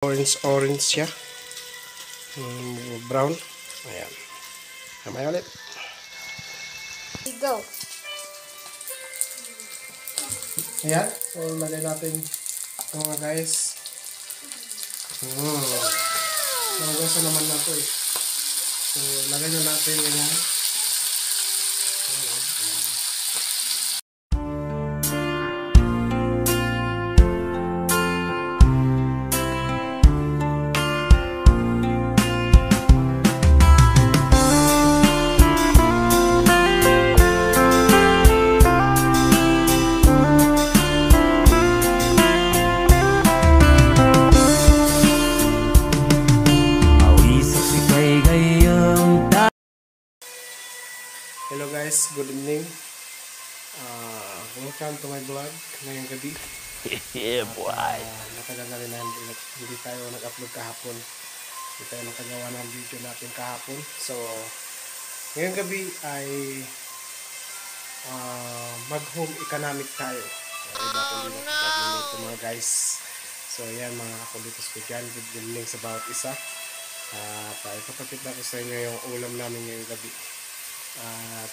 Orange siya. Brown. Ayan. Kamay ulit. Go. Ayan. So, lagay natin mga guys. Nagasa naman na ito eh. So, lagay na natin yan. Hello guys, good evening. Welcome to my vlog ngayong gabi. Yeah, boy. Matagal na rin na hindi tayo nag-upload kahapon. Hindi tayo nakagawa ng video natin kahapon. So, ngayong gabi ay mag-home economic tayo. Iba kung hindi nakapag-minute mga guys. So, yan mga kulitos ko dyan. Good evening sa bawat isa. Ipapakita ko sa inyo yung ulam namin ngayong gabi. At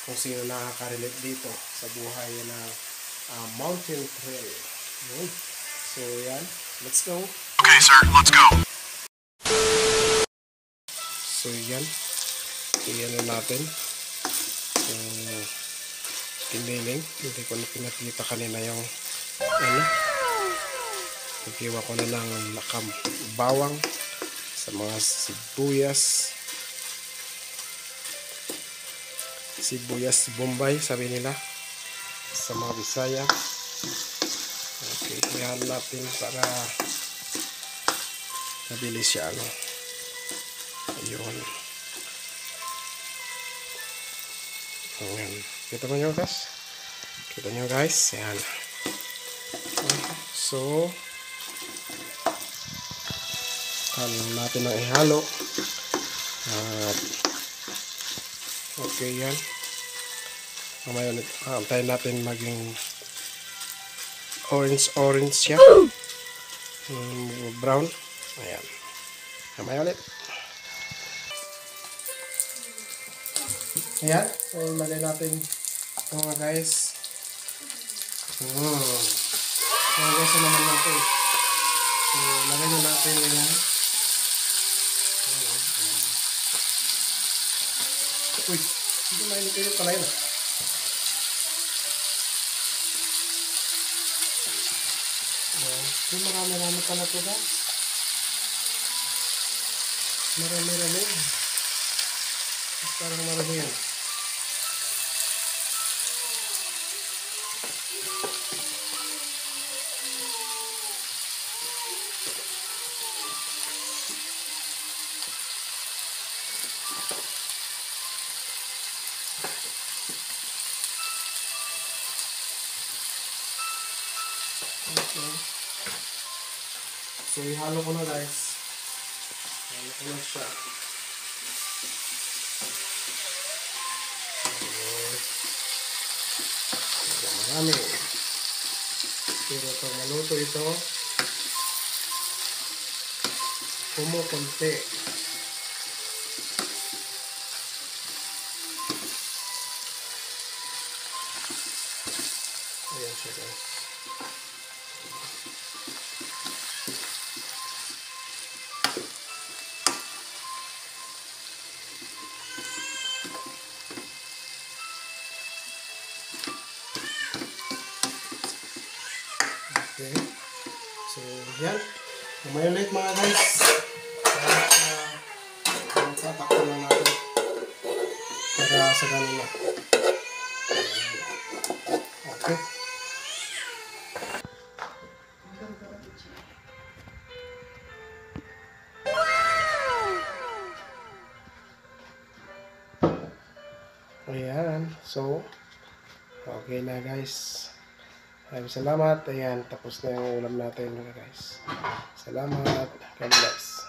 kung sino nakaka-relate dito sa buhay na mountain trail. So yan, let's go. Okay, sir, let's go. So yan, iyan na natin tiniling. Hindi ko na pinakita kanina yung nagkiwa ko na ng lakam bawang sa mga sibuyas Bombay sabi nila sa mga Bisaya. Okay, yan natin para mabilis siya ayun. Ayan. Kita nyo guys, yan. So natin na ihalo at okay yan. Mamaya ulit. Antayin natin maging orange siya. Brown. Ayan. Mamaya ulit. Ayan. So, lagay natin mga guys. Nagasa naman na ito eh. So, lagay na natin yan. Uy, hindi mainit kayo pala yun. Marami pala ito guys. Marami. Parang marami yan. Okay. So, ihalo ko na guys. Ihalo ko na siya. Marami. Pero pag maluto ito, kumukunti. Ayan siya guys. Okay. So, yan. Mamaya ulit mga guys. Tatakbo na natin. Para sa ganun na. Okay. Ayan. So, okay na guys. Salamat. Ayan, tapos na yung ulam natin mga guys. Salamat. God bless.